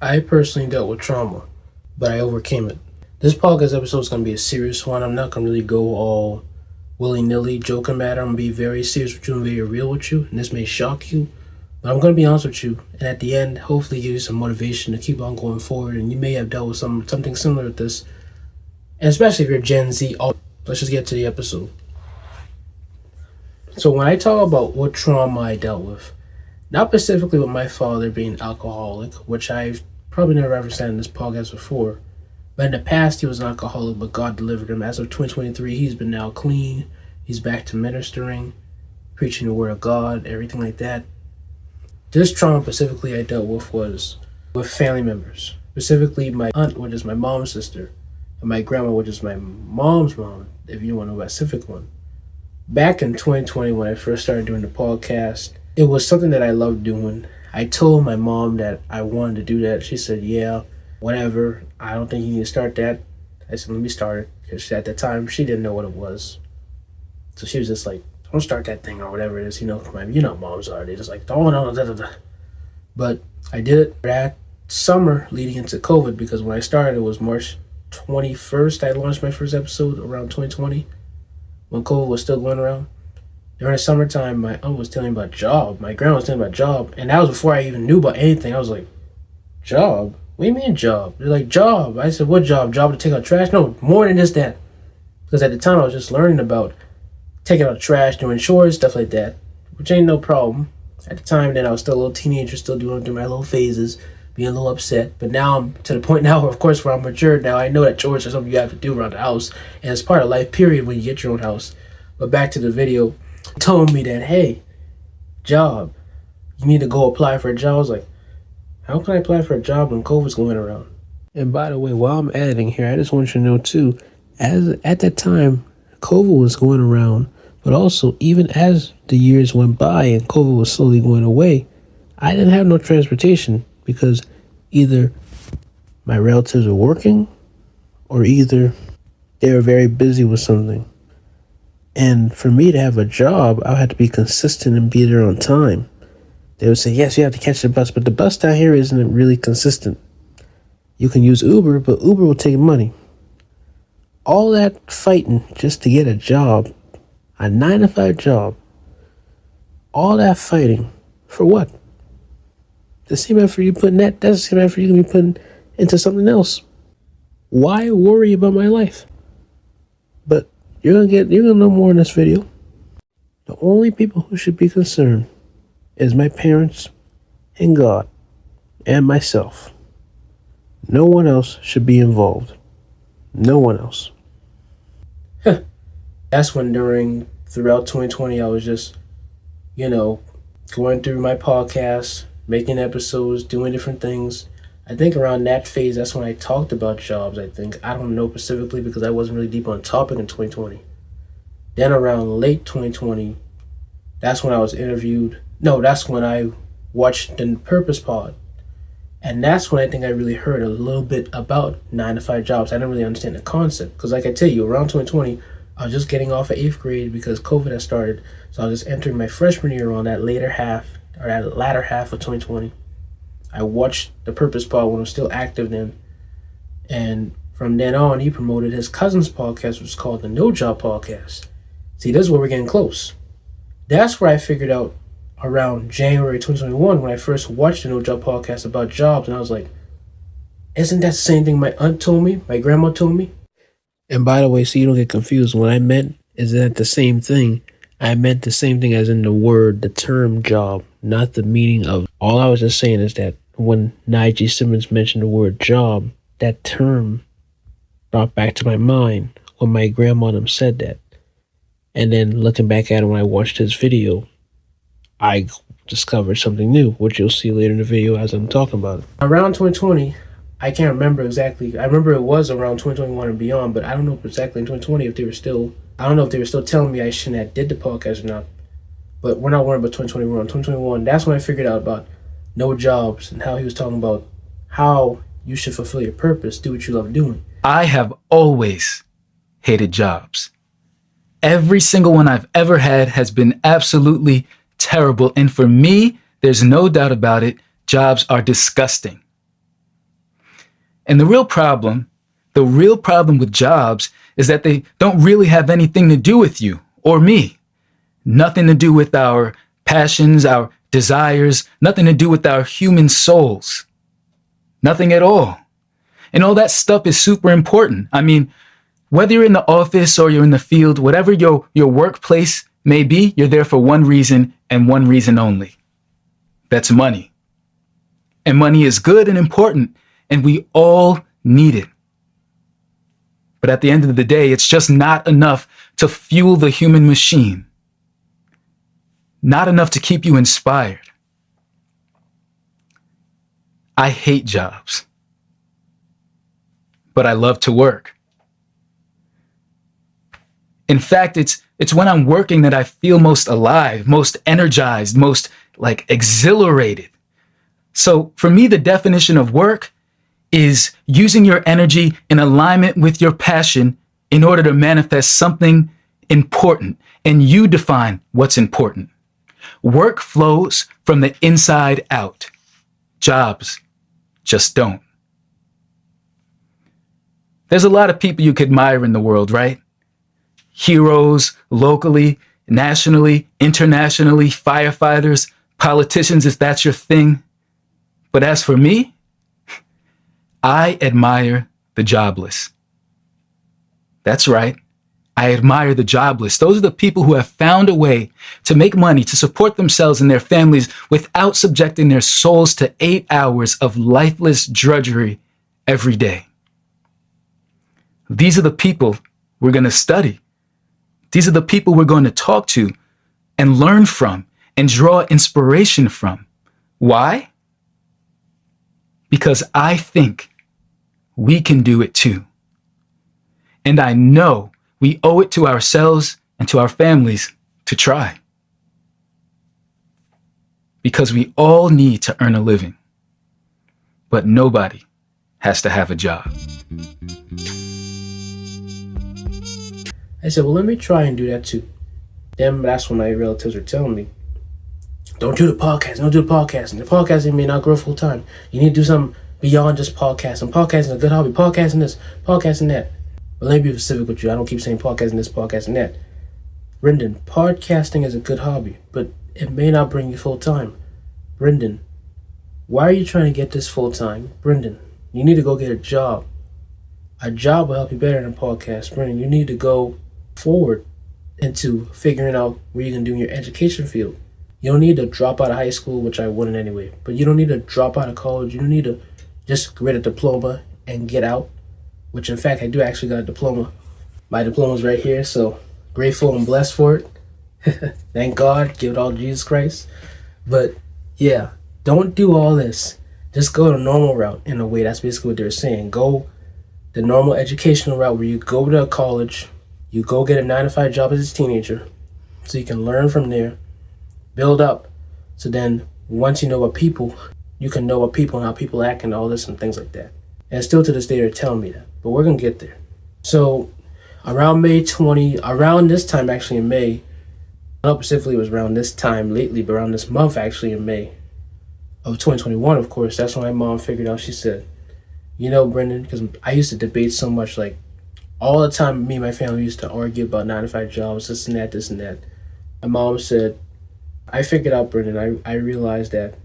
I personally dealt with trauma, but I overcame it. This podcast episode is going to be a serious one. I'm not going to really go all willy-nilly joking matter. I'm going to be very serious with you and very real with you, and this may shock you, but I'm going to be honest with you, and at the end, hopefully give you some motivation to keep on going forward, and you may have dealt with something similar with this, and especially if you're Gen Z. Let's just get to the episode. So when I talk about what trauma I dealt with, not specifically with my father being alcoholic, which I've probably never ever said in this podcast before, but in the past he was an alcoholic, but God delivered him. As of 2023, he's been now clean. He's back to ministering, preaching the word of God, everything like that. This trauma specifically I dealt with was with family members, specifically my aunt, which is my mom's sister, and my grandma, which is my mom's mom, if you want to know about a specific one. Back in 2020, when I first started doing the podcast, it was something that I loved doing. I told my mom that I wanted to do that. She said, yeah, whatever. I don't think you need to start that. I said, let me start it. Because at the time, she didn't know what it was. So she was just like, don't start that thing or whatever it is. You know moms are. They're just like, oh, no, da, da, da. But I did it that summer leading into COVID, because when I started, it was March 21st. I launched my first episode around 2020, when COVID was still going around. During the summertime, my aunt was telling me about job. My grandma was telling me about job. And that was before I even knew about anything. I was like, job? What do you mean job? They're like, job. I said, what job? Job to take out trash? No, more than just that. Because at the time, I was just learning about taking out trash, doing chores, stuff like that, which ain't no problem. At the time, then I was still a little teenager, still doing my little phases, being a little upset. But now I'm to the point now, where, of course, where I'm matured now, I know that chores are something you have to do around the house. And it's part of life, period, when you get your own house. But back to the video. Told me that, hey, job, you need to go apply for a job. I was like, how can I apply for a job when COVID's going around? And by the way, while I'm editing here, I just want you to know too, at that time, COVID was going around, but also even as the years went by and COVID was slowly going away, I didn't have no transportation, because either my relatives were working or either they were very busy with something. And for me to have a job, I had to be consistent and be there on time. They would say, yes, you have to catch the bus, but the bus down here isn't really consistent. You can use Uber, but Uber will take money. All that fighting just to get a job, a 9-to-5 job, all that fighting, for what? The same effort you put in that's the same effort you can be putting into something else. Why worry about my life? But you're gonna know more in this video. The only people who should be concerned is my parents and God and myself. No one else should be involved. No one else. That's when throughout 2020, I was just, going through my podcast, making episodes, doing different things. I think around that phase, that's when I talked about jobs, I think. I don't know specifically, because I wasn't really deep on topic in 2020. Then around late 2020, that's when I was interviewed. No, that's when I watched the Purpose Pod. And that's when I think I really heard a little bit about 9-to-5 jobs. I didn't really understand the concept. Because like I tell you, around 2020, I was just getting off of 8th grade because COVID had started. So I was just entering my freshman year on that latter half of 2020. I watched the Purpose Pod when I was still active then. And from then on, he promoted his cousin's podcast, which was called the No Job Podcast. See, this is where we're getting close. That's where I figured out around January 2021 when I first watched the No Job Podcast about jobs. And I was like, isn't that the same thing my aunt told me, my grandma told me? And by the way, so you don't get confused, what I meant is that the same thing. I meant the same thing as in the term job, not the meaning of. All I was just saying is that when Nige Simmons mentioned the word job, that term brought back to my mind when my grandma said that. And then looking back at it when I watched his video, I discovered something new, which you'll see later in the video as I'm talking about it. Around 2020, I can't remember exactly. I remember it was around 2021 and beyond, but I don't know exactly in 2020 if they were still. I don't know if they were still telling me I shouldn't have did the podcast or not. But we're not worrying about 2020. We're on 2021. That's when I figured out about no jobs and how he was talking about how you should fulfill your purpose, do what you love doing. I have always hated jobs. Every single one I've ever had has been absolutely terrible. And for me, there's no doubt about it, jobs are disgusting. And the real problem with jobs is that they don't really have anything to do with you or me. Nothing to do with our passions, our desires, nothing to do with our human souls. Nothing at all. And all that stuff is super important. I mean, whether you're in the office or you're in the field, whatever your workplace may be, you're there for one reason and one reason only. That's money. And money is good and important, and we all need it. But at the end of the day, it's just not enough to fuel the human machine. Not enough to keep you inspired. I hate jobs, but I love to work. In fact, it's when I'm working that I feel most alive, most energized, most exhilarated. So for me, the definition of work is using your energy in alignment with your passion in order to manifest something important, and you define what's important. Work flows from the inside out. Jobs just don't. There's a lot of people you could admire in the world, right? Heroes, locally, nationally, internationally, firefighters, politicians, if that's your thing. But as for me, I admire the jobless. That's right. I admire the jobless. Those are the people who have found a way to make money, to support themselves and their families without subjecting their souls to 8 hours of lifeless drudgery every day. These are the people we're going to study. These are the people we're going to talk to and learn from and draw inspiration from. Why? Because I think we can do it too. And I know we owe it to ourselves and to our families to try. Because we all need to earn a living. But nobody has to have a job. I said, well, let me try and do that too. Then that's when my relatives were telling me, don't do the podcast, don't do the podcasting. The podcasting may not grow full time. You need to do something beyond just podcasting. Podcasting is a good hobby. Podcasting this, podcasting that. But let me be specific with you. I don't keep saying podcasting this, podcasting that. Brendan, podcasting is a good hobby, but it may not bring you full time. Brendan, why are you trying to get this full time? Brendan, you need to go get a job. A job will help you better than a podcast. Brendan, you need to go forward into figuring out where you can do in your education field. You don't need to drop out of high school, which I wouldn't anyway, but you don't need to drop out of college. You don't need to just get a diploma and get out, which in fact I do actually got a diploma. My diploma's right here, so grateful and blessed for it. Thank God, give it all to Jesus Christ. But yeah, don't do all this. Just go the normal route in a way. That's basically what they're saying. Go the normal educational route where you go to college, you go get a 9-to-5 job as a teenager, so you can learn from there, build up. So then once you know what people, you can know what people and how people act and all this and things like that. And still to this day they're telling me that, but we're gonna get there. So around this time actually in May, not specifically it was around this time lately, but around this month actually in May of 2021, of course, that's when my mom figured out. She said, you know, Brendan, because I used to debate so much, like all the time me and my family used to argue about 9-to-5 jobs, this and that. My mom said, I figured out, Brendan, I realized that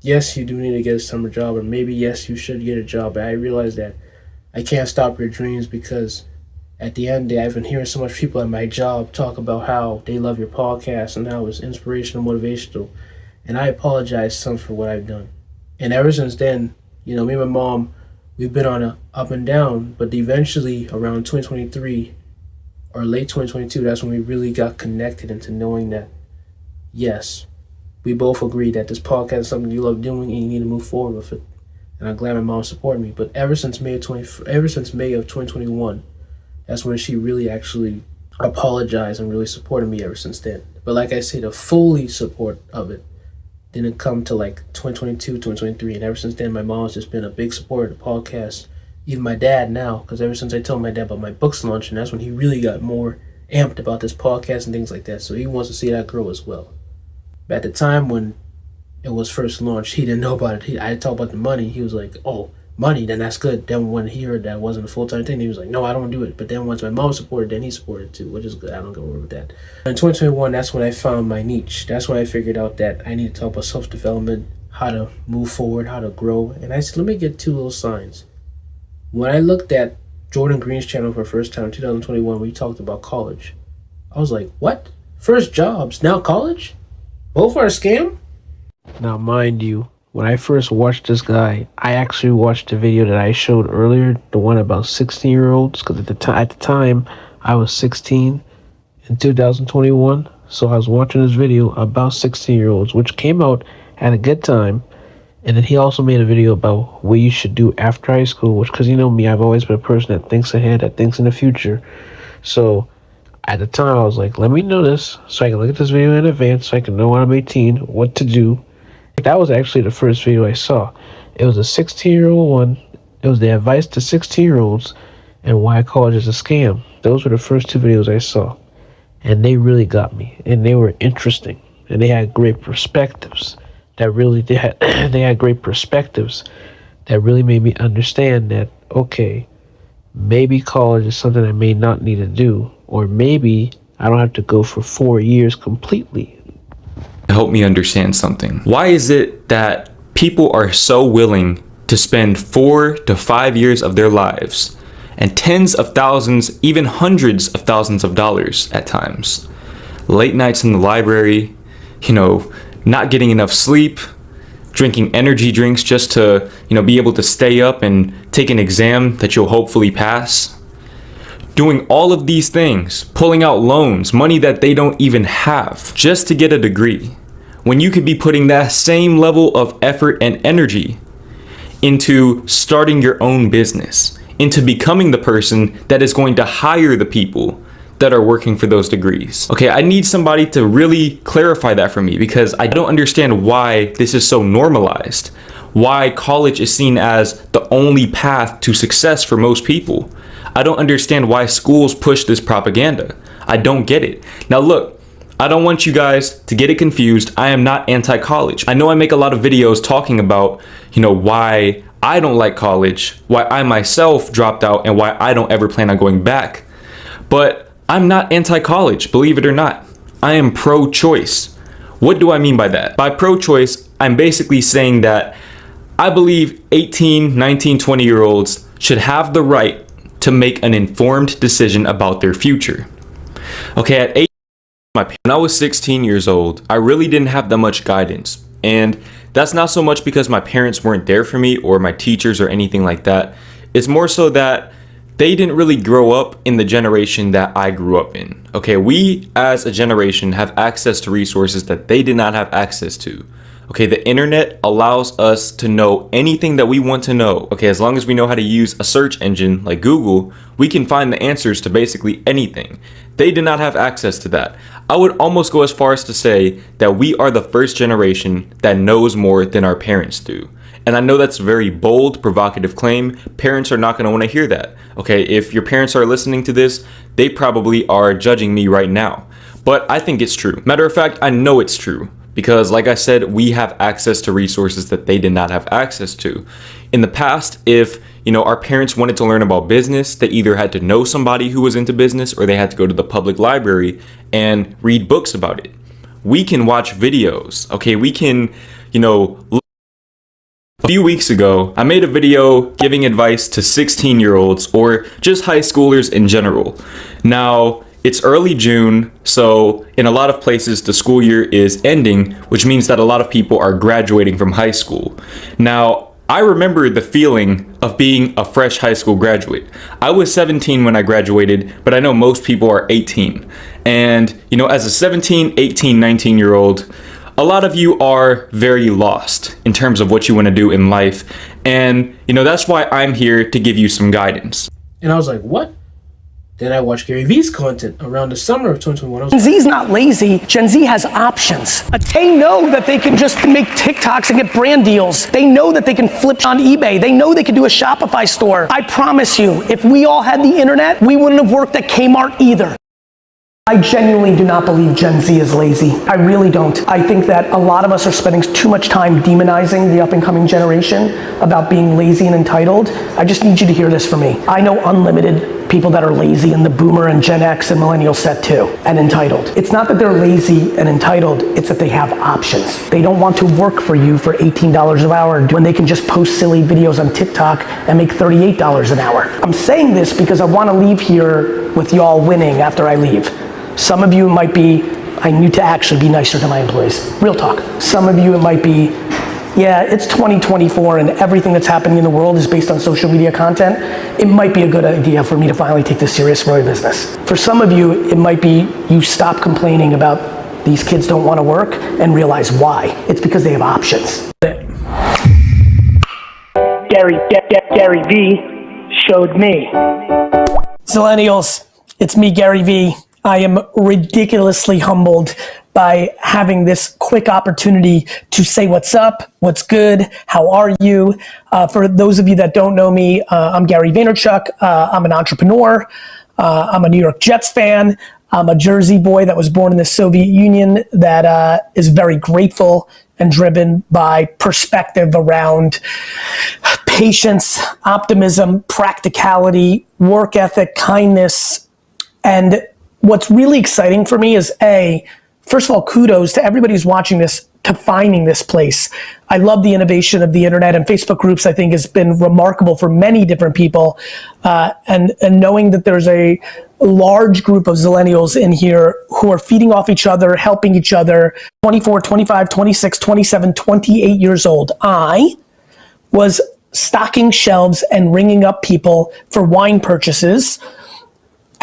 yes, you do need to get a summer job, or maybe yes, you should get a job, but I realized that I can't stop your dreams because at the end of the day, I've been hearing so much people at my job talk about how they love your podcast and how it's inspirational, motivational, and I apologize some for what I've done. And ever since then, you know, me and my mom, we've been on a up and down, but eventually around 2023 or late 2022, that's when we really got connected into knowing that, yes, we both agreed that this podcast is something you love doing and you need to move forward with it. And I'm glad my mom supported me. But ever since May of 2021, that's when she really actually apologized and really supported me ever since then. But like I said, the fully support of it didn't come to like 2022, 2023. And ever since then, my mom's just been a big supporter of the podcast. Even my dad now, because ever since I told my dad about my books launch, and that's when he really got more amped about this podcast and things like that. So he wants to see that grow as well. But at the time when it was first launched, he didn't know about it. I talked about the money. He was like, oh, money, then that's good. Then when he heard that wasn't a full-time thing, he was like, no, I don't do it. But then once my mom supported, then he supported too, which is good. I don't go wrong with that. In 2021, that's when I found my niche. That's when I figured out that I need to talk about self-development, how to move forward, how to grow. And I said, let me get two little signs. When I looked at Jordan Green's channel for the first time in 2021, when he talked about college, I was like, what? First jobs, now college? Both are a scam? Now, mind you, when I first watched this guy, I actually watched the video that I showed earlier, the one about 16-year-olds, because at the time, I was 16 in 2021. So I was watching this video about 16-year-olds, which came out at a good time. And then he also made a video about what you should do after high school, which, because you know me, I've always been a person that thinks ahead, that thinks in the future. So at the time, I was like, let me know this so I can look at this video in advance so I can know when I'm 18 what to do. That was actually the first video I saw. It was a 16-year-old one. It was the advice to 16-year-olds and why college is a scam. Those were the first two videos I saw. And they really got me. And they were interesting. And they had great perspectives. They had great perspectives that really made me understand that, okay, maybe college is something I may not need to do. Or maybe I don't have to go for 4 years completely. Help me understand something. Why is it that people are so willing to spend 4 to 5 years of their lives and tens of thousands, even hundreds of thousands of dollars at times, late nights in the library, not getting enough sleep, drinking energy drinks just to, be able to stay up and take an exam that you'll hopefully pass? Doing all of these things, pulling out loans, money that they don't even have, just to get a degree, when you could be putting that same level of effort and energy into starting your own business, into becoming the person that is going to hire the people that are working for those degrees. Okay, I need somebody to really clarify that for me, because I don't understand why this is so normalized, why college is seen as the only path to success for most people. I don't understand why schools push this propaganda. I don't get it. Now look, I don't want you guys to get it confused. I am not anti-college. I know I make a lot of videos talking about, why I don't like college, why I myself dropped out, and why I don't ever plan on going back. But I'm not anti-college, believe it or not. I am pro-choice. What do I mean by that? By pro-choice, I'm basically saying that I believe 18, 19, 20-year-olds should have the right to make an informed decision about their future. Okay, at 18, when I was 16 years old, I really didn't have that much guidance. And that's not so much because my parents weren't there for me or my teachers or anything like that. It's more so that they didn't really grow up in the generation that I grew up in. Okay, we as a generation have access to resources that they did not have access to. Okay, the internet allows us to know anything that we want to know. Okay, as long as we know how to use a search engine like Google, we can find the answers to basically anything. They did not have access to that. I would almost go as far as to say that we are the first generation that knows more than our parents do. And I know that's a very bold, provocative claim. Parents are not going to want to hear that. Okay, if your parents are listening to this, they probably are judging me right now. But I think it's true. Matter of fact, I know it's true. Because like I said, we have access to resources that they did not have access to. In the past, if our parents wanted to learn about business, they either had to know somebody who was into business or they had to go to the public library and read books about it. We can watch videos. Okay, we can, a few weeks ago, I made a video giving advice to 16-year-olds or just high schoolers in general. Now, it's early June, so in a lot of places the school year is ending, which means that a lot of people are graduating from high school. Now, I remember the feeling of being a fresh high school graduate. I was 17 when I graduated, but I know most people are 18. And, as a 17, 18, 19-year-old, a lot of you are very lost in terms of what you want to do in life. And, that's why I'm here to give you some guidance. And I was like, what? Then I watched Gary Vee's content around the summer of 2021. Gen Z's not lazy. Gen Z has options. They know that they can just make TikToks and get brand deals. They know that they can flip on eBay. They know they can do a Shopify store. I promise you, if we all had the internet, we wouldn't have worked at Kmart either. I genuinely do not believe Gen Z is lazy. I really don't. I think that a lot of us are spending too much time demonizing the up and coming generation about being lazy and entitled. I just need you to hear this from me. I know unlimited people that are lazy in the boomer and Gen X and millennial set too, and entitled. It's not that they're lazy and entitled, it's that they have options. They don't want to work for you for $18 an hour when they can just post silly videos on TikTok and make $38 an hour. I'm saying this because I want to leave here with y'all winning after I leave. Some of you it might be, I need to actually be nicer to my employees. Real talk. Some of you it might be, yeah, it's 2024 and everything that's happening in the world is based on social media content. It might be a good idea for me to finally take this serious for my business. For some of you, it might be you stop complaining about these kids don't want to work and realize why. It's because they have options. Gary V showed me. Zillennials, it's me, Gary V. I am ridiculously humbled by having this quick opportunity to say what's up, what's good, how are you? For those of you that don't know me, I'm Gary Vaynerchuk. I'm an entrepreneur. I'm a New York Jets fan. I'm a Jersey boy that was born in the Soviet Union that is very grateful and driven by perspective around patience, optimism, practicality, work ethic, kindness, and what's really exciting for me is first of all, kudos to everybody who's watching this to finding this place. I love the innovation of the internet, and Facebook groups I think has been remarkable for many different people. And knowing that there's a large group of Zillennials in here who are feeding off each other, helping each other, 24, 25, 26, 27, 28 years old. I was stocking shelves and ringing up people for wine purchases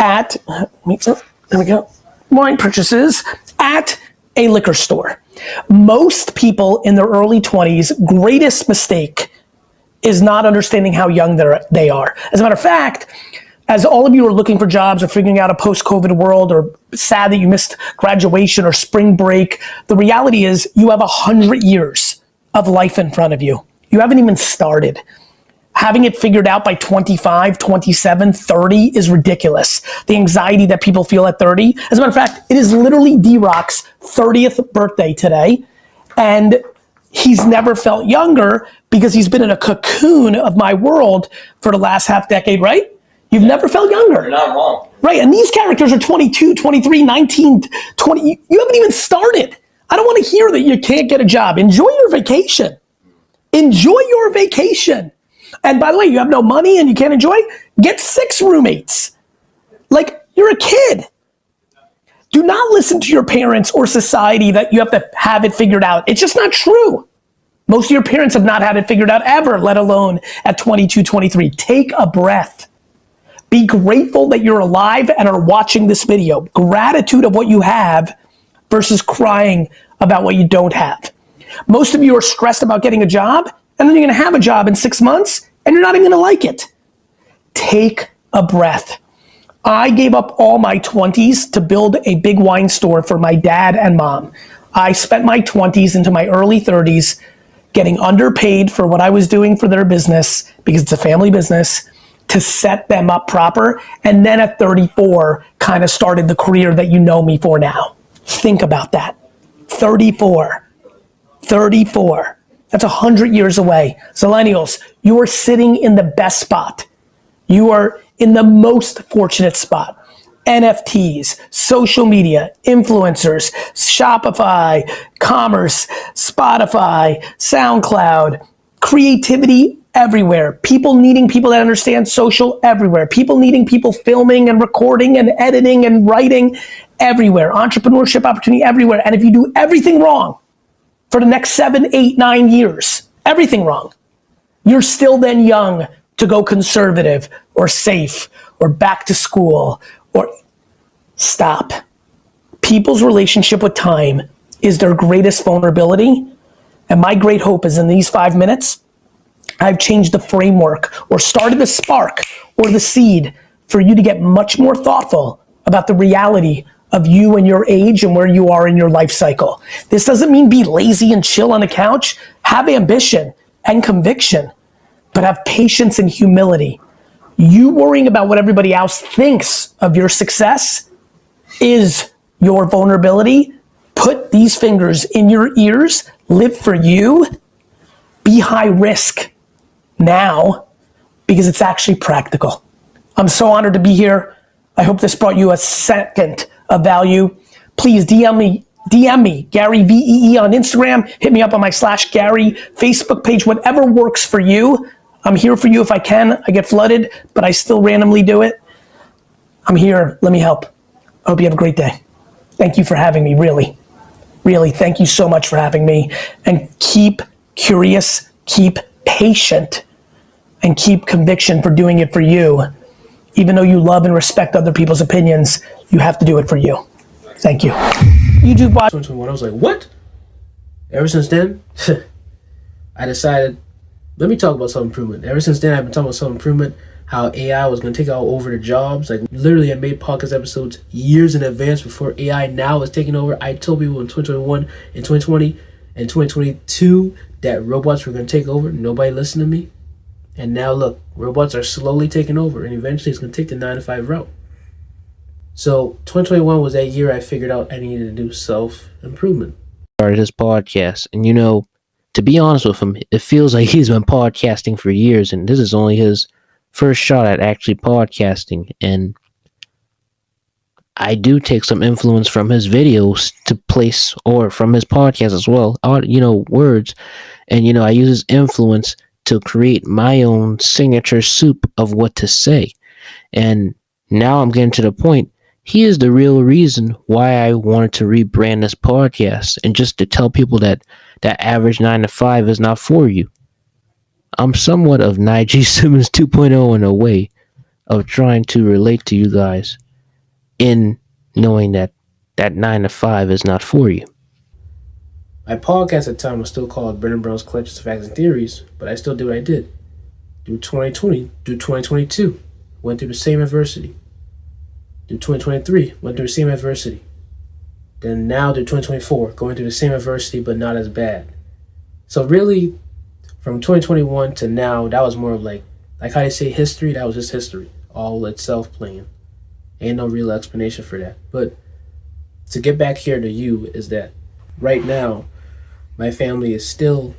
at, there we go, wine purchases at a liquor store. Most people in their early 20s, greatest mistake is not understanding how young they are. As a matter of fact, as all of you are looking for jobs or figuring out a post-COVID world or sad that you missed graduation or spring break, the reality is you have 100 years of life in front of you. You haven't even started. Having it figured out by 25, 27, 30 is ridiculous. The anxiety that people feel at 30. As a matter of fact, it is literally D-Rock's 30th birthday today. And he's never felt younger because he's been in a cocoon of my world for the last half decade, right? You've never felt younger. You're not wrong. Right, and these characters are 22, 23, 19, 20. You haven't even started. I don't want to hear that you can't get a job. Enjoy your vacation. Enjoy your vacation. And by the way, you have no money and you can't enjoy? Get 6 roommates. Like, you're a kid. Do not listen to your parents or society that you have to have it figured out. It's just not true. Most of your parents have not had it figured out ever, let alone at 22, 23. Take a breath. Be grateful that you're alive and are watching this video. Gratitude of what you have versus crying about what you don't have. Most of you are stressed about getting a job, and then you're gonna have a job in 6 months, and you're not even gonna like it. Take a breath. I gave up all my 20s to build a big wine store for my dad and mom. I spent my 20s into my early 30s getting underpaid for what I was doing for their business, because it's a family business, to set them up proper. And then at 34, kind of started the career that you know me for now. Think about that. 34. That's 100 years away. Zillennials, you are sitting in the best spot. You are in the most fortunate spot. NFTs, social media, influencers, Shopify, commerce, Spotify, SoundCloud, creativity everywhere. People needing people that understand social everywhere. People needing people filming and recording and editing and writing everywhere. Entrepreneurship opportunity everywhere. And if you do everything wrong, for the next 7, 8, 9 years, everything wrong, you're still then young to go conservative or safe or back to school or stop. People's relationship with time is their greatest vulnerability. And my great hope is in these 5 minutes, I've changed the framework or started the spark or the seed for you to get much more thoughtful about the reality of you and your age and where you are in your life cycle. This doesn't mean be lazy and chill on the couch. Have ambition and conviction, but have patience and humility. You worrying about what everybody else thinks of your success is your vulnerability. Put these fingers in your ears, live for you, be high risk now, because it's actually practical. I'm so honored to be here. I hope this brought you a second of value. Please DM me, Gary VEE on Instagram. Hit me up on my /Gary Facebook page, whatever works for you. I'm here for you if I can. I get flooded, but I still randomly do it. I'm here. Let me help. I hope you have a great day. Thank you for having me, really. Really, thank you so much for having me. And keep curious, keep patient, and keep conviction for doing it for you. Even though you love and respect other people's opinions, you have to do it for you. Thank you. YouTube watch. 2021, I was like, what? Ever since then, I decided, let me talk about self-improvement. Ever since then, I've been talking about self-improvement, how AI was going to take out over the jobs. Like, literally, I made podcast episodes years in advance before AI now is taking over. I told people in 2021, in 2020, and 2022 that robots were going to take over. Nobody listened to me. And now, look, robots are slowly taking over, and eventually it's going to take the 9-to-5 route. So 2021 was that year I figured out I needed to do self-improvement. Started his podcast, and to be honest with him, it feels like he's been podcasting for years, and this is only his first shot at actually podcasting. And I do take some influence from his videos to place, or from his podcast as well, words, and I use his influence to create my own signature soup of what to say. And now I'm getting to the point. He is the real reason why I wanted to rebrand this podcast, and just to tell people that that average 9-to-5 is not for you. I'm somewhat of Nige Simmons 2.0 in a way of trying to relate to you guys in knowing that that 9-to-5 is not for you. My podcast at the time was still called Brendan Brown's Collections of Facts and Theories, but I still did what I did. Through 2020, through 2022, went through the same adversity. Through 2023, went through the same adversity. Then now through 2024, going through the same adversity, but not as bad. So really, from 2021 to now, that was more of like how they say history, that was just history. All itself playing. Ain't no real explanation for that. But to get back here to you is that right now, my family is still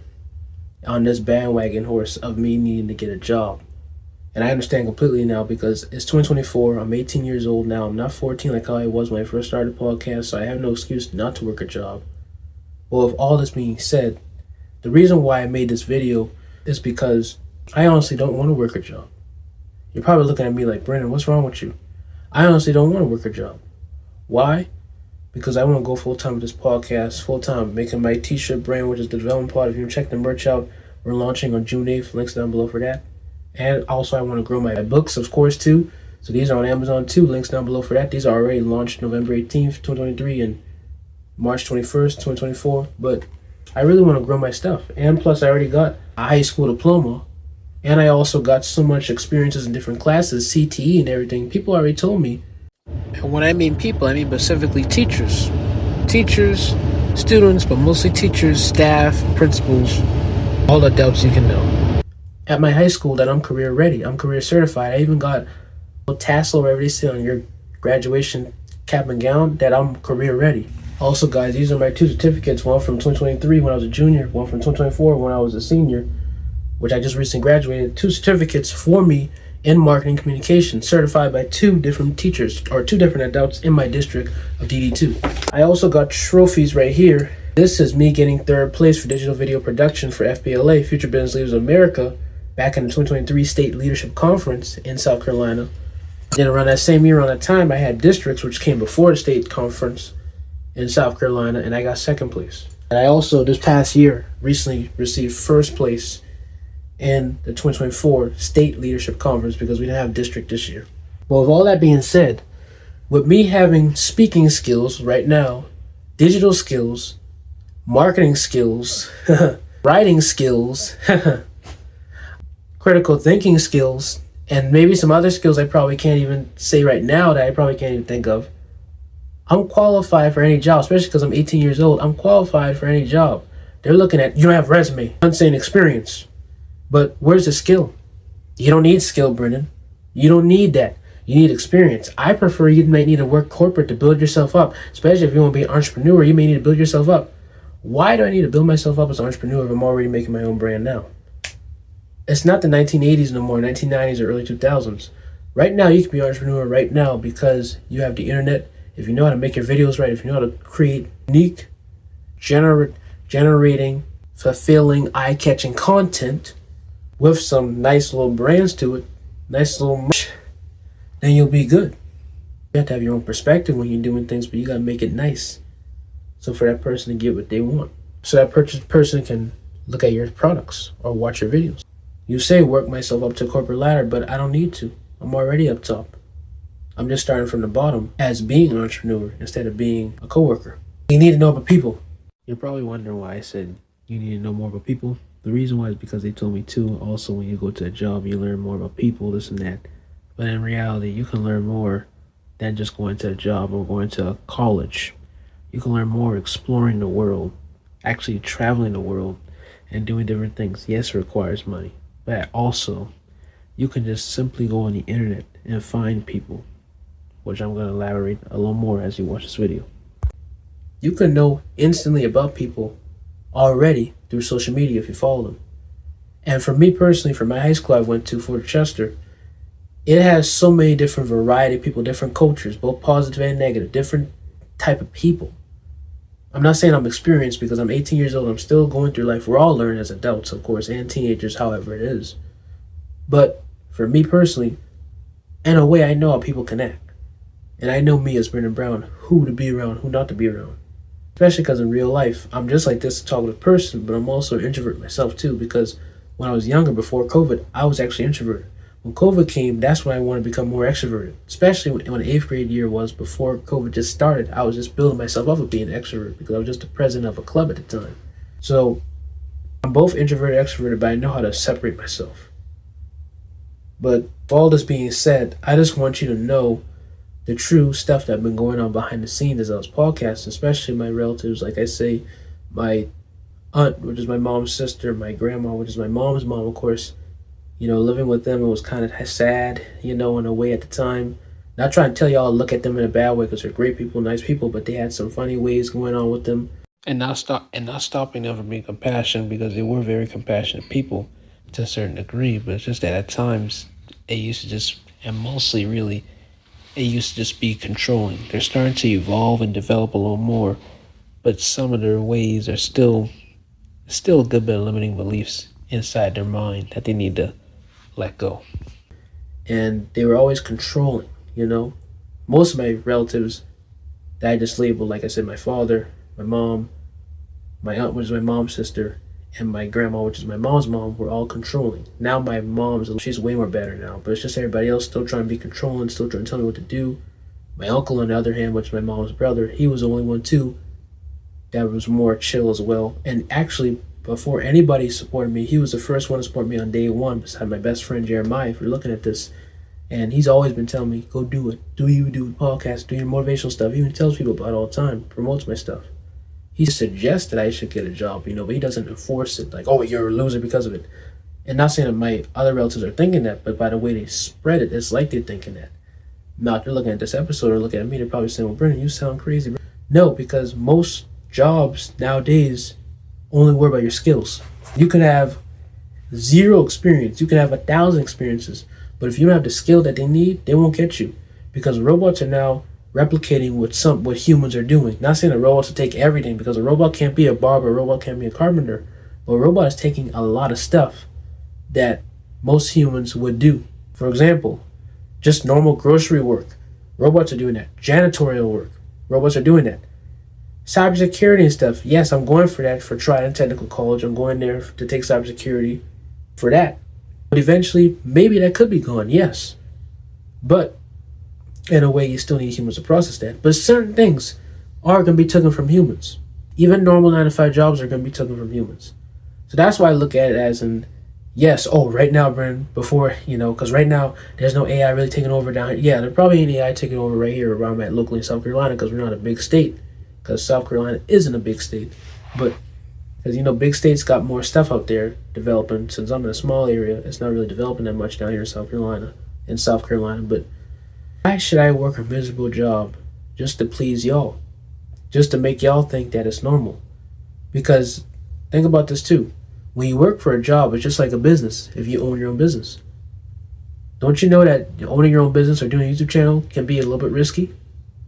on this bandwagon horse of me needing to get a job. And I understand completely now, because it's 2024. I'm 18 years old now. I'm not 14 like how I was when I first started the podcast, so I have no excuse not to work a job. Well, with all this being said, the reason why I made this video is because I honestly don't want to work a job. You're probably looking at me like, Brendan, what's wrong with you? I honestly don't want to work a job. Why? Because I want to go full-time with this podcast, full-time making my t-shirt brand, which is the development part. If you check the merch out, we're launching on June 8th. Links down below for that. And also, I want to grow my books, of course, too. So these are on Amazon, too. Links down below for that. These are already launched November 18th, 2023 and March 21st, 2024. But I really want to grow my stuff. And plus, I already got a high school diploma. And I also got so much experiences in different classes, CTE and everything. People already told me. And when I mean people, I mean specifically teachers. Teachers, students, but mostly teachers, staff, principals, all the adults you can know. At my high school, that I'm career ready. I'm career certified. I even got a tassel wherever they say on your graduation cap and gown that I'm career ready. Also, guys, these are my 2 certificates. One from 2023 when I was a junior. One from 2024 when I was a senior, which I just recently graduated. 2 certificates for me in marketing communication, certified by 2 different teachers, or 2 different adults in my district of DD2. I also got trophies right here. This is me getting 3rd place for digital video production for FBLA, Future Business Leaders of America, back in the 2023 State Leadership Conference in South Carolina. Then around that same year, around that time, I had districts, which came before the state conference in South Carolina, and I got 2nd place. And I also, this past year, recently received 1st place in the 2024 State Leadership Conference, because we didn't have district this year. Well, with all that being said, with me having speaking skills right now, digital skills, marketing skills, writing skills, critical thinking skills, and maybe some other skills I probably can't even say right now that I probably can't even think of, I'm qualified for any job, especially because I'm 18 years old. I'm qualified for any job. They're looking at, you don't have a resume, I'm saying experience. But where's the skill? You don't need skill, Brendan. You don't need that. You need experience. I prefer you might need to work corporate to build yourself up, especially if you want to be an entrepreneur. You may need to build yourself up. Why do I need to build myself up as an entrepreneur if I'm already making my own brand now? It's not the 1980s no more, 1990s or early 2000s. Right now, you can be an entrepreneur right now because you have the internet. If you know how to make your videos right, if you know how to create unique, generating, fulfilling, eye-catching content with some nice little brands to it, nice little, then you'll be good. You have to have your own perspective when you're doing things, but you gotta make it nice. So for that person to get what they want. So that person can look at your products or watch your videos. You say work myself up to a corporate ladder, but I don't need to. I'm already up top. I'm just starting from the bottom as being an entrepreneur instead of being a coworker. You need to know about people. You're probably wondering why I said you need to know more about people. The reason why is because they told me to. Also, when you go to a job, you learn more about people, this and that. But in reality, you can learn more than just going to a job or going to a college. You can learn more exploring the world, actually traveling the world and doing different things. Yes, it requires money, but also you can just simply go on the internet and find people, which I'm going to elaborate a little more as you watch this video. You can know instantly about people already through social media if you follow them. And for me personally, for my high school I went to, Fort Chester, it has so many different variety of people, different cultures, both positive and negative, different type of people. I'm not saying I'm experienced because I'm 18 years old. I'm still going through life. We're all learning as adults, of course, and teenagers, however it is. But for me personally, in a way, I know how people connect. And I know me as Brendan Brown, who to be around, who not to be around. Especially because in real life, I'm just like this talkative person, but I'm also an introvert myself too, because when I was younger, before COVID, I was actually introverted. When COVID came, that's when I wanted to become more extroverted. Especially when the 8th grade year was, before COVID just started, I was just building myself up of being an extrovert because I was just the president of a club at the time. So I'm both introverted and extroverted, but I know how to separate myself. But with all this being said, I just want you to know the true stuff that been going on behind the scenes as I was podcasting, especially my relatives, like I say, my aunt, which is my mom's sister, my grandma, which is my mom's mom, of course. You know, living with them, it was kind of sad, you know, in a way at the time. Not trying to tell y'all to look at them in a bad way because they're great people, nice people, but they had some funny ways going on with them. And not stopping them from being compassionate because they were very compassionate people to a certain degree, but it's just that at times it used to just, and mostly really, it used to just be controlling. They're starting to evolve and develop a little more, but some of their ways are still a good bit of limiting beliefs inside their mind that they need to let go. And they were always controlling, you know. Most of my relatives that I just labeled, like I said, my father, my mom, my aunt, which is my mom's sister, and my grandma, which is my mom's mom, were all controlling. Now my mom's, she's way more better now, but it's just everybody else still trying to be controlling, still trying to tell me what to do. My uncle, on the other hand, which is my mom's brother, he was the only one too that was more chill as well. And actually, before anybody supported me, he was the first one to support me on day one, beside my best friend Jeremiah, if you're looking at this. And he's always been telling me, go do it. Do you do podcasts, do your motivational stuff. He even tells people about it all the time, promotes my stuff. He suggests that I should get a job, you know, but he doesn't enforce it, like, oh, you're a loser because of it. And not saying that my other relatives are thinking that, but by the way they spread it, it's like they're thinking that. Now, if they're looking at this episode or looking at me, they're probably saying, well, Brendan, you sound crazy. No, because most jobs nowadays only worry about your skills. You can have 0 experience. You can have 1,000 experiences. But if you don't have the skill that they need, they won't get you. Because robots are now replicating what humans are doing. Not saying that robots will take everything, because a robot can't be a barber, a robot can't be a carpenter. But a robot is taking a lot of stuff that most humans would do. For example, just normal grocery work. Robots are doing that. Janitorial work. Robots are doing that. Cybersecurity and stuff. Yes, I'm going for that for Trident Technical College. I'm going there to take cybersecurity for that. But eventually, maybe that could be gone, yes. But in a way, you still need humans to process that. But certain things are going to be taken from humans. Even normal 9-to-5 jobs are going to be taken from humans. So that's why I look at it as in, yes, right now, Bren, before, because right now, there's no AI really taking over down here. Yeah, there probably ain't AI taking over right here where I'm at locally in South Carolina, because we're not a big state. Because South Carolina isn't a big state. But, because, big states got more stuff out there developing. Since I'm in a small area, it's not really developing that much down here in South Carolina. But Why should I work a miserable job just to please y'all? Just to make y'all think that it's normal? Because think about this too. When you work for a job, it's just like a business if you own your own business. Don't you know that owning your own business or doing a YouTube channel can be a little bit risky?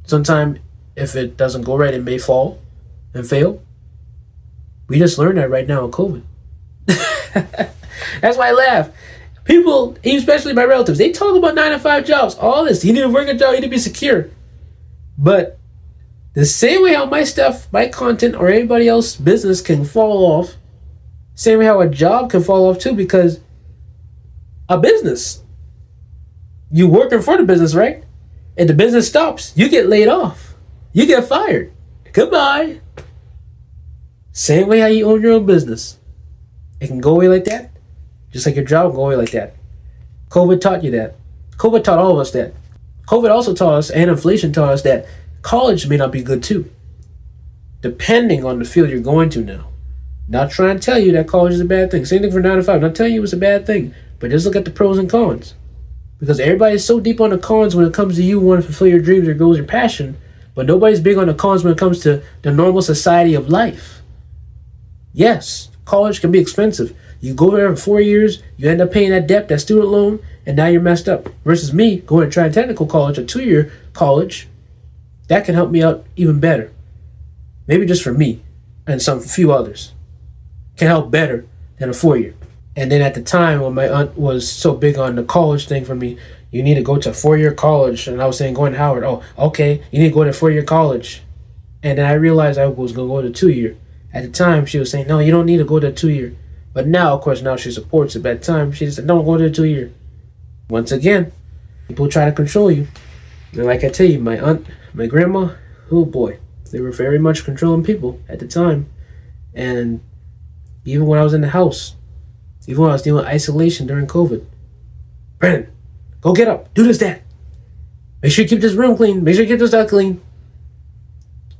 Sometimes if it doesn't go right, it may fall and fail. We just learned that right now in COVID. That's why I laugh. People, especially my relatives, they talk about 9-to-5 jobs, all this. You need to work a job, you need to be secure. But the same way how my stuff, my content, or anybody else's business can fall off, same way how a job can fall off too, because a business, you working for the business, right? And the business stops, you get laid off. You get fired. Goodbye. Same way how you own your own business. It can go away like that. Just like your job can go away like that. COVID taught you that. COVID taught all of us that. COVID also taught us, and inflation taught us, that college may not be good too. Depending on the field you're going to now. Not trying to tell you that college is a bad thing. Same thing for 9-to-5. Not telling you it's a bad thing. But just look at the pros and cons. Because everybody is so deep on the cons when it comes to you wanting to fulfill your dreams, your goals, your passion. But nobody's big on the cons when it comes to the normal society of life. Yes, college can be expensive. You go there for 4 years, you end up paying that debt, that student loan, and now you're messed up. Versus me going to try technical college, a 2-year college, that can help me out even better. Maybe just for me and some few others. Can help better than a 4-year. And then at the time when my aunt was so big on the college thing for me, you need to go to a 4-year college. And I was saying, going to Howard, oh, okay, you need to go to 4-year college. And then I realized I was going to go to 2-year. At the time, she was saying, no, you don't need to go to 2-year. But now, of course, now she supports it. But at the time, she said, don't go to 2-year. Once again, people try to control you. And like I tell you, my aunt, my grandma, oh boy, they were very much controlling people at the time. And even when I was in the house, even when I was dealing with isolation during COVID, Brandon, go get up, do this, that. Make sure you keep this room clean. Make sure you keep this stuff clean.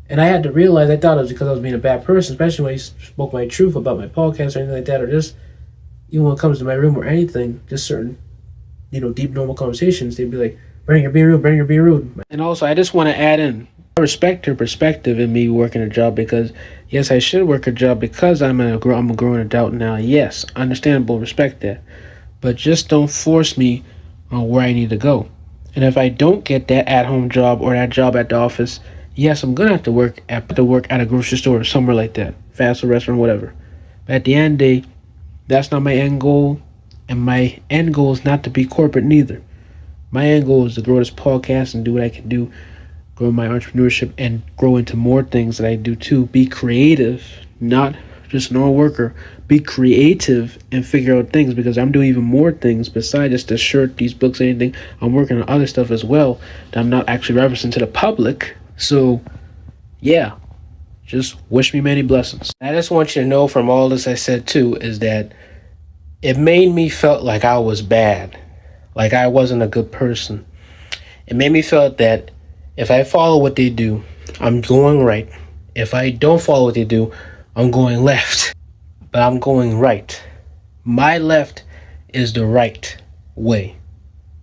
And I had to realize, I thought it was because I was being a bad person, especially when I spoke my truth about my podcast or anything like that, or just, even when it comes to my room or anything, just certain, deep, normal conversations, they'd be like, Brandon, you're being rude, Brandon, you're being rude. And also, I just want to add in, I respect her perspective in me working a job because, yes, I should work a job because I'm a growing adult now. Yes, understandable, respect that. But just don't force me on where I need to go. And if I don't get that at-home job or that job at the office, yes, I'm gonna have to work at a grocery store or somewhere like that, fast food restaurant, whatever. But at the end of the day, that's not my end goal, and my end goal is not to be corporate neither. My end goal is to grow this podcast and do what I can do, grow my entrepreneurship, and grow into more things that I do too. Be creative, not just a normal worker. Be creative and figure out things, because I'm doing even more things besides just the shirt, these books, anything. I'm working on other stuff as well that I'm not actually referencing to the public. So, yeah, just wish me many blessings. I just want you to know from all this I said too, is that it made me felt like I was bad, like I wasn't a good person. It made me felt that if I follow what they do, I'm going right. If I don't follow what they do, I'm going left. But I'm going right. My left is the right way.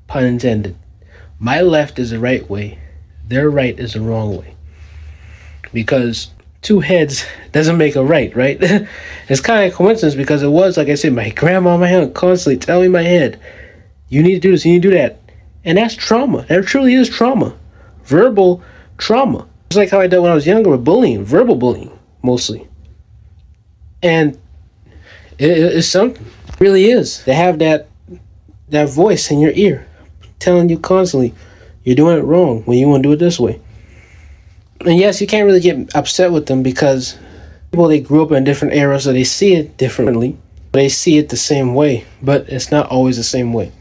Pun intended. My left is the right way. Their right is the wrong way. Because two heads doesn't make a right? It's kind of a coincidence, because it was, like I said, my grandma and my aunt constantly telling me in my head, you need to do this, you need to do that. And that's trauma. That truly is trauma. Verbal trauma. Just like how I did when I was younger with bullying, verbal bullying, mostly. And it's something. It really is. To have that voice in your ear telling you constantly, you're doing it wrong when you want to do it this way. And yes, you can't really get upset with them, because people, they grew up in different eras, so they see it differently. They see it the same way, but it's not always the same way.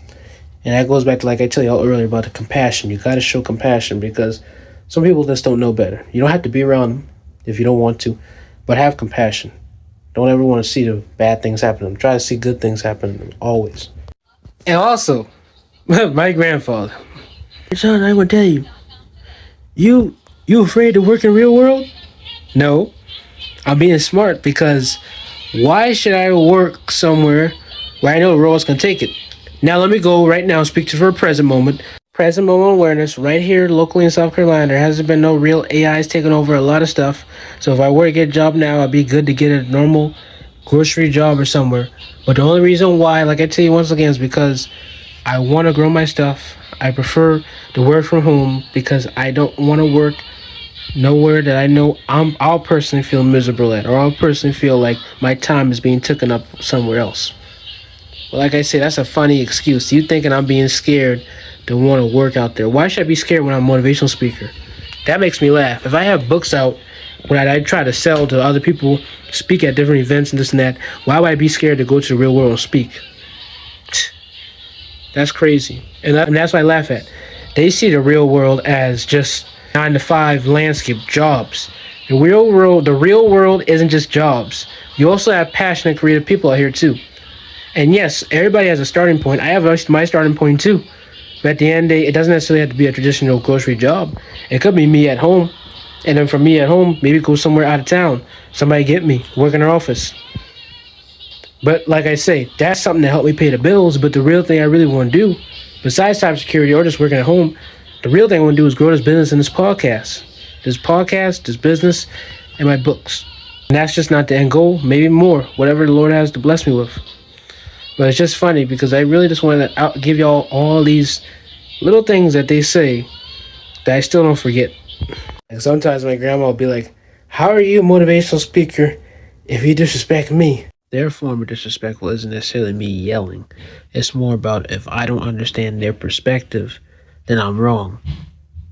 And that goes back to, like I tell you all earlier, about the compassion. You got to show compassion, because some people just don't know better. You don't have to be around them if you don't want to, but have compassion. Don't ever want to see the bad things happen to them. Try to see good things happen to them, always. And also, my grandfather. Son, I'm going to tell you, you afraid to work in the real world? No. I'm being smart, because why should I work somewhere where I know the road's going to take it? Now let me go right now and speak to her for a present moment. present moment awareness right here locally in South Carolina. There hasn't been no real AIs taking over a lot of stuff. So if I were to get a job now, I'd be good to get a normal grocery job or somewhere. But the only reason why, like I tell you once again, is because I want to grow my stuff. I prefer to work from home because I don't want to work nowhere that I know I'll personally feel miserable at, or I'll personally feel like my time is being taken up somewhere else. Well, like I said, that's a funny excuse. You thinking I'm being scared to want to work out there? Why should I be scared when I'm a motivational speaker? That makes me laugh. If I have books out when I try to sell to other people, speak at different events and this and that, why would I be scared to go to the real world and speak? That's crazy. And that's what I laugh at. They see the real world as just 9-to-5 landscape jobs. The real world isn't just jobs. You also have passionate, creative people out here too. And yes, everybody has a starting point. I have my starting point too. But at the end of the day, it doesn't necessarily have to be a traditional grocery job. It could be me at home. And then from me at home, maybe go somewhere out of town. Somebody get me, work in their office. But like I say, that's something to help me pay the bills. But the real thing I really want to do, besides cybersecurity or just working at home, the real thing I want to do is grow this business and this podcast. This business, and my books. And that's just not the end goal. Maybe more, whatever the Lord has to bless me with. But it's just funny because I really just want to give y'all all these little things that they say that I still don't forget. And sometimes my grandma will be like, "How are you a motivational speaker if you disrespect me?" Their form of disrespectful isn't necessarily me yelling. It's more about if I don't understand their perspective, then I'm wrong.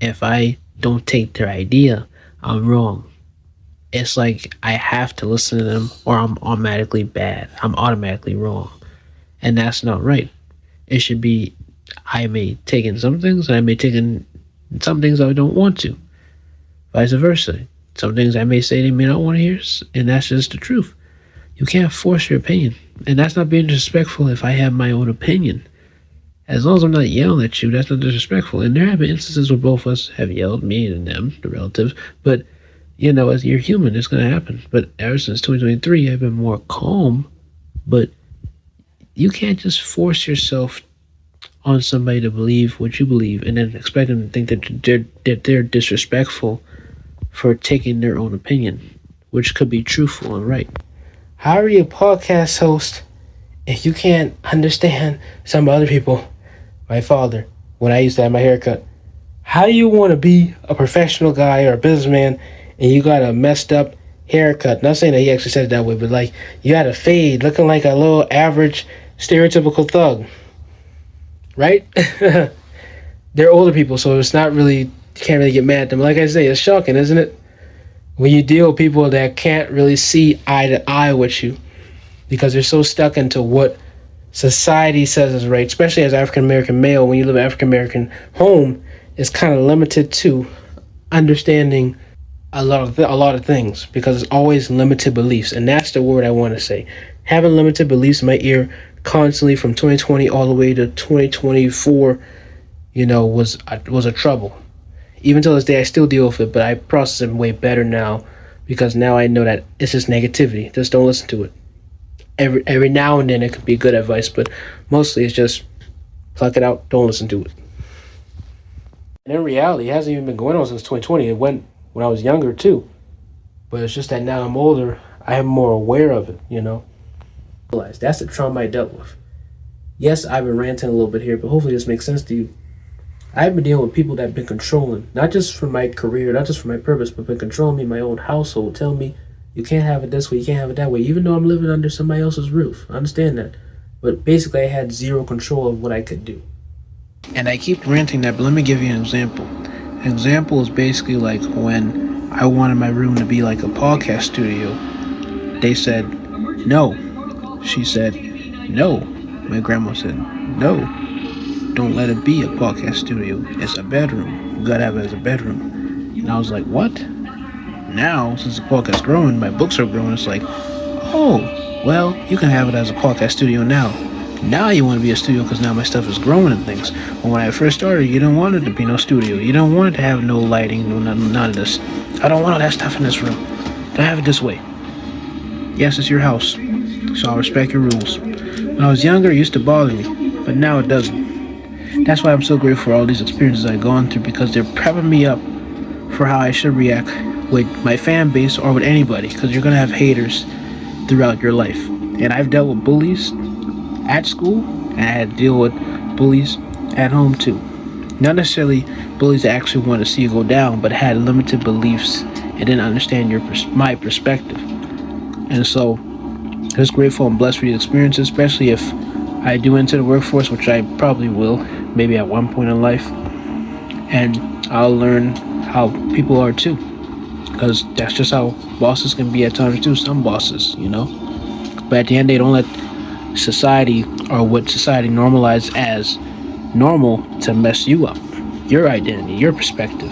If I don't take their idea, I'm wrong. It's like I have to listen to them or I'm automatically bad. I'm automatically wrong. And that's not right. It should be I may take in some things and I may take in some things I don't want to. Vice versa. Some things I may say they may not want to hear, and that's just the truth. You can't force your opinion. And that's not being disrespectful if I have my own opinion. As long as I'm not yelling at you, that's not disrespectful. And there have been instances where both of us have yelled, me and them, the relatives. But, as you're human, it's going to happen. But ever since 2023, I've been more calm. But you can't just force yourself on somebody to believe what you believe and then expect them to think that they're disrespectful for taking their own opinion, which could be truthful and right. How are you a podcast host if you can't understand some other people? My father, when I used to have my haircut. How do you want to be a professional guy or a businessman and you got a messed up haircut? Not saying that he actually said it that way, but like you had a fade looking like a little average stereotypical thug. Right? They're older people, so it's not really, you can't really get mad at them. Like I say, it's shocking, isn't it? When you deal with people that can't really see eye to eye with you because they're so stuck into what society says is right, especially as African American male. When you live in an African American home, it's kind of limited to understanding a lot of things because it's always limited beliefs, and that's the word I want to say. Having limited beliefs in my ear constantly from 2020 all the way to 2024, was a trouble. Even till this day, I still deal with it, but I process it way better now because now I know that it's just negativity. Just don't listen to it. Every now and then it could be good advice, but mostly it's just pluck it out, don't listen to it. And in reality, it hasn't even been going on since 2020. It went when I was younger too. But it's just that now I'm older, I am more aware of it, That's the trauma I dealt with. Yes, I've been ranting a little bit here, but hopefully this makes sense to you. I've been dealing with people that have been controlling, not just for my career, not just for my purpose, but been controlling me in my own household, telling me, you can't have it this way, you can't have it that way, even though I'm living under somebody else's roof. I understand that. But basically, I had zero control of what I could do. And I keep ranting that, but let me give you an example. An example is basically like when I wanted my room to be like a podcast studio. They said, no. She said, no. My grandma said, no. Don't let it be a podcast studio. It's a bedroom. You gotta have it as a bedroom. And I was like, what? Now, since the podcast's growing, my books are growing, it's like, oh, well, you can have it as a podcast studio now. Now you want to be a studio because now my stuff is growing and things. But when I first started, you don't want it to be no studio. You don't want it to have no lighting, none of this. I don't want all that stuff in this room. Don't have it this way. Yes, it's your house, so I'll respect your rules. When I was younger, it used to bother me, but now it doesn't. that's why I'm so grateful for all these experiences I've gone through, because they're prepping me up for how I should react with my fan base or with anybody, because you're gonna have haters throughout your life. And I've dealt with bullies at school, and I had to deal with bullies at home too. Not necessarily bullies that actually want to see you go down, but had limited beliefs and didn't understand my perspective. And so, just grateful and blessed for these experiences, especially if I do enter the workforce, which I probably will, maybe at one point in life, and I'll learn how people are too, because that's just how bosses can be at times too. Some bosses, but at the end, they don't let society, or what society normalizes as normal, to mess you up, your identity, your perspective.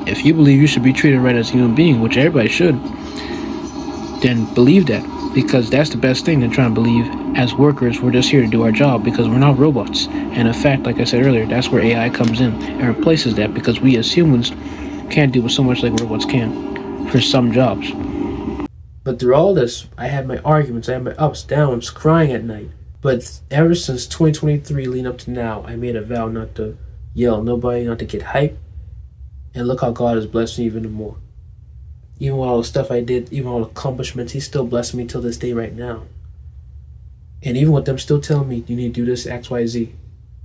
If you believe you should be treated right as a human being, which everybody should, then believe that, because that's the best thing than trying to believe as workers we're just here to do our job, because we're not robots. And in fact, like I said earlier, that's where AI comes in and replaces that, because we as humans can't do so much like robots can for some jobs. But through all this, I had my arguments, I had my ups, downs, crying at night. But ever since 2023 leading up to now, I made a vow not to yell at nobody, not to get hype. And look how God has blessed me even more. Even with all the stuff I did, even all the accomplishments, He's still blessing me till this day right now. And even with them still telling me, you need to do this X, Y, Z.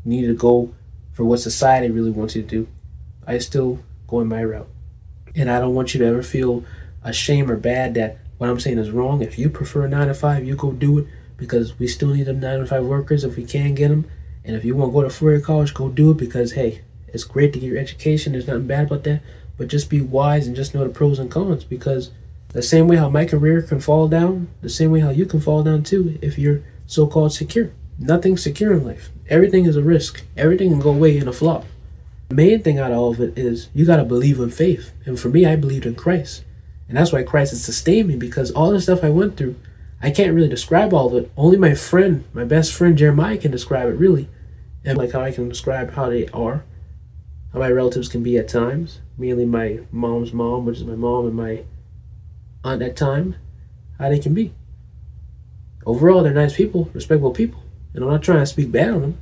You need to go for what society really wants you to do. I still go in my route. And I don't want you to ever feel ashamed or bad that what I'm saying is wrong. If you prefer a 9 to 5, you go do it, because we still need them 9 to 5 workers if we can get them. And if you want to go to 4-year college, go do it, because, hey, it's great to get your education. There's nothing bad about that. But just be wise and just know the pros and cons, because the same way how my career can fall down, the same way how you can fall down too if you're so-called secure. Nothing's secure in life. Everything is a risk. Everything can go away in a flop. The main thing out of all of it is you got to believe in faith. And for me, I believed in Christ. And that's why Christ has sustained me, because all the stuff I went through, I can't really describe all of it. Only my best friend Jeremiah can describe it really. And like how I can describe how they are, how my relatives can be at times, mainly my mom's mom, which is my mom, and my aunt at time, how they can be. Overall, they're nice people, respectable people. And I'm not trying to speak bad on them.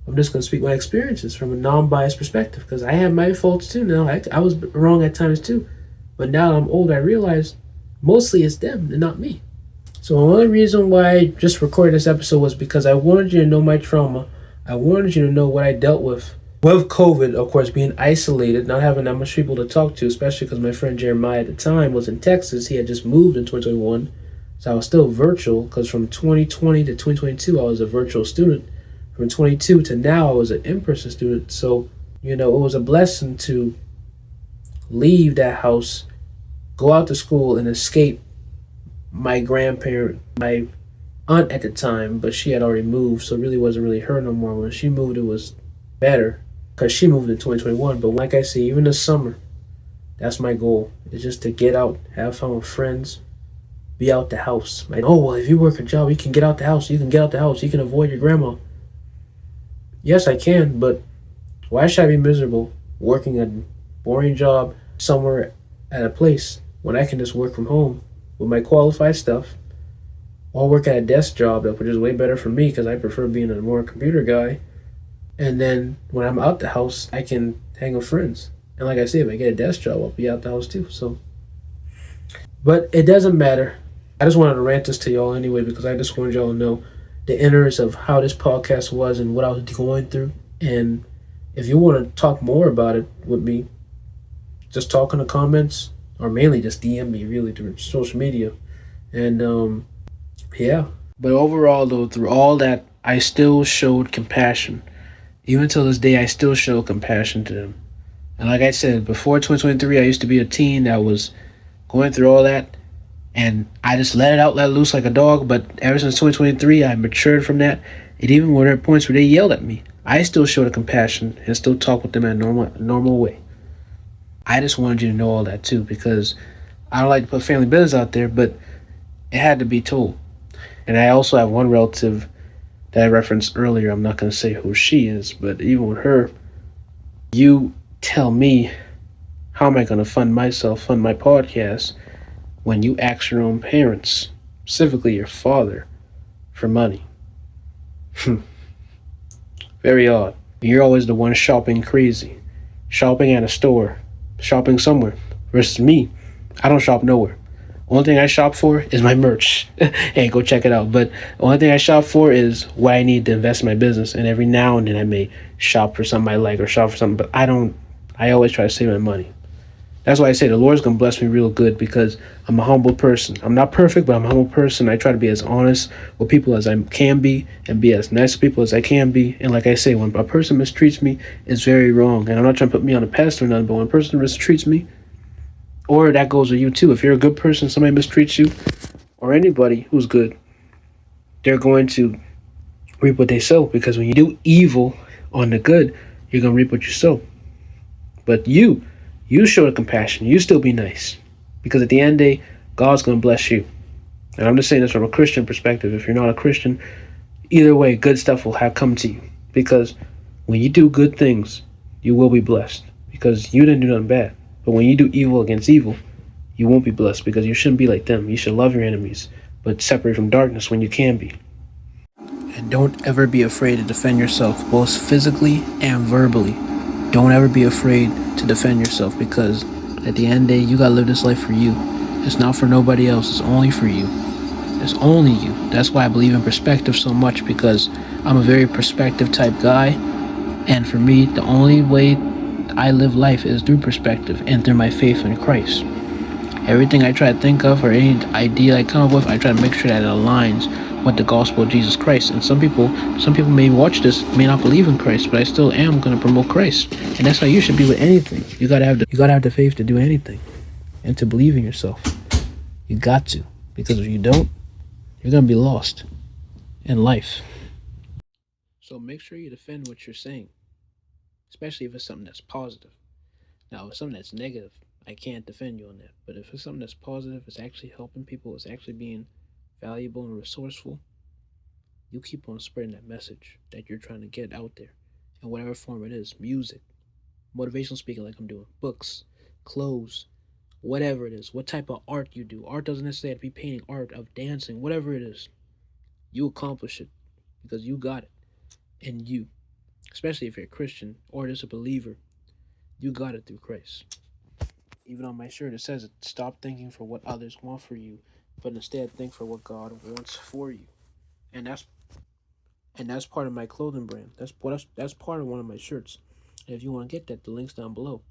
I'm just going to speak my experiences from a non-biased perspective, because I have my faults too now. I was wrong at times too. But now that I'm older, I realize mostly it's them and not me. So the only reason why I just recorded this episode was because I wanted you to know my trauma. I wanted you to know what I dealt with COVID, of course, being isolated, not having that much people to talk to, especially because my friend Jeremiah at the time was in Texas. He had just moved in 2021. So I was still virtual, because from 2020 to 2022, I was a virtual student. From 22 to now, I was an in-person student. So, it was a blessing to leave that house, go out to school, and escape my grandparent, my aunt at the time, but she had already moved, so it really wasn't really her no more. When she moved, it was better, because she moved in 2021. But like I say, even this summer, that's my goal. It's just to get out, have fun with friends, be out the house. Like, oh, well, if you work a job, you can get out the house. You can get out the house. You can avoid your grandma. Yes, I can, but why should I be miserable working a boring job somewhere at a place when I can just work from home with my qualified stuff, or work at a desk job, which is way better for me, because I prefer being a more computer guy. And then when I'm out the house, I can hang with friends. And like I said, if I get a desk job, I'll be out the house too. So, but it doesn't matter. I just wanted to rant this to y'all anyway, because I just wanted y'all to know the innards of how this podcast was and what I was going through. And if you want to talk more about it with me, just talk in the comments, or mainly just DM me really through social media. And yeah. But overall though, through all that, I still showed compassion. Even till this day, I still show compassion to them. And like I said, before 2023, I used to be a teen that was going through all that, and I just let it out, let loose like a dog. But ever since 2023, I matured from that. And even when there were points where they yelled at me, I still showed a compassion and still talk with them in a normal way. I just wanted you to know all that too, because I don't like to put family business out there, but it had to be told. And I also have one relative that I referenced earlier. I'm not going to say who she is, but even with her, you tell me, how am I going to fund myself, fund my podcast, when you ask your own parents, specifically your father, for money? Very odd. You're always the one shopping crazy, shopping at a store, shopping somewhere. Versus me, I don't shop nowhere. Only thing I shop for is my merch. Hey, go check it out. But the only thing I shop for is what I need to invest in my business. And every now and then I may shop for something I like or shop for something. But I don't. I always try to save my money. That's why I say the Lord's gonna bless me real good because I'm a humble person. I'm not perfect, but I'm a humble person. I try to be as honest with people as I can be and be as nice to people as I can be. And like I say, when a person mistreats me, it's very wrong. And I'm not trying to put me on a pedestal or nothing, but when a person mistreats me, or that goes with you too. If you're a good person, somebody mistreats you, or anybody who's good, they're going to reap what they sow. Because when you do evil on the good, you're gonna reap what you sow. But you show the compassion. You still be nice. Because at the end of the day, God's going to bless you. And I'm just saying this from a Christian perspective. If you're not a Christian, either way, good stuff will have come to you. Because when you do good things, you will be blessed. Because you didn't do nothing bad. But when you do evil against evil, you won't be blessed. Because you shouldn't be like them. You should love your enemies. But separate from darkness when you can be. And don't ever be afraid to defend yourself, both physically and verbally. Don't ever be afraid to defend yourself because at the end of the day, you gotta live this life for you. It's not for nobody else. It's only for you. It's only you. That's why I believe in perspective so much because I'm a very perspective type guy. And for me, the only way I live life is through perspective and through my faith in Christ. Everything I try to think of or any idea I come up with, I try to make sure that it aligns with the gospel of Jesus Christ. And some people may watch this, may not believe in Christ, but I still am going to promote Christ. And that's how you should be with anything. You gotta have the faith to do anything and to believe in yourself. You got to, because if you don't, you're gonna be lost in life. So make sure you defend what you're saying, especially if it's something that's positive. Now, if it's something that's negative, I can't defend you on that. But if it's something that's positive, it's actually helping people, it's actually being valuable and resourceful, you keep on spreading that message that you're trying to get out there in whatever form it is. Music, motivational speaking like I'm doing, books, clothes, whatever it is, what type of art you do. Art doesn't necessarily have to be painting, art of dancing, whatever it is. You accomplish it because you got it. And you, especially if you're a Christian or just a believer, you got it through Christ. Even on my shirt it says it, stop thinking for what others want for you, but instead think for what God wants for you. And that's part of my clothing brand. That's part of one of my shirts. And if you want to get that, the link's down below.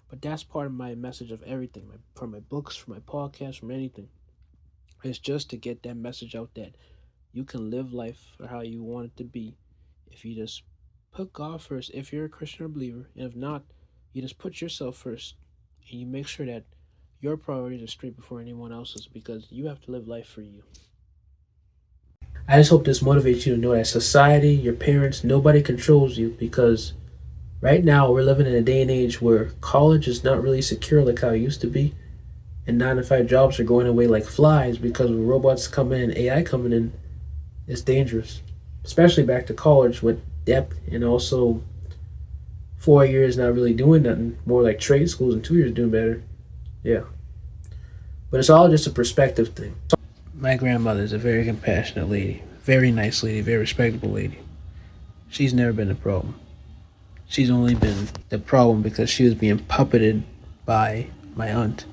But that's part of my message of everything, from my books, from my podcast, from anything. It's just to get that message out that you can live life for how you want it to be if you just put God first, if you're a Christian or believer. And if not, you just put yourself first and you make sure that your priorities are straight before anyone else's, because you have to live life for you. I just hope this motivates you to know that society, your parents, nobody controls you, because right now we're living in a day and age where college is not really secure like how it used to be. And 9-to-5 jobs are going away like flies because with robots coming in, AI coming in, it's dangerous. Especially back to college with depth and also 4 years not really doing nothing. More like trade schools and 2 years doing better. Yeah. But it's all just a perspective thing. My grandmother is a very compassionate lady. Very nice lady. Very respectable lady. She's never been a problem. She's only been the problem because she was being puppeted by my aunt,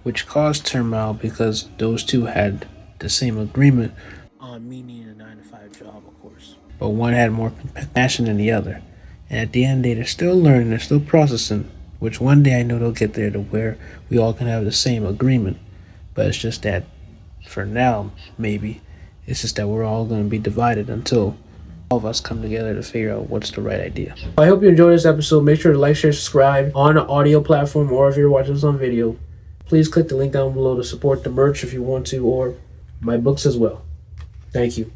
which caused turmoil because those two had the same agreement on me needing a 9-to-5 job, of course. But one had more compassion than the other. And at the end of the day, they're still learning, they're still processing, which one day I know they'll get there to where we all can have the same agreement. But it's just that for now, maybe, it's just that we're all going to be divided until all of us come together to figure out what's the right idea. I hope you enjoyed this episode. Make sure to like, share, subscribe on an audio platform, or if you're watching this on video, please click the link down below to support the merch if you want to, or my books as well. Thank you.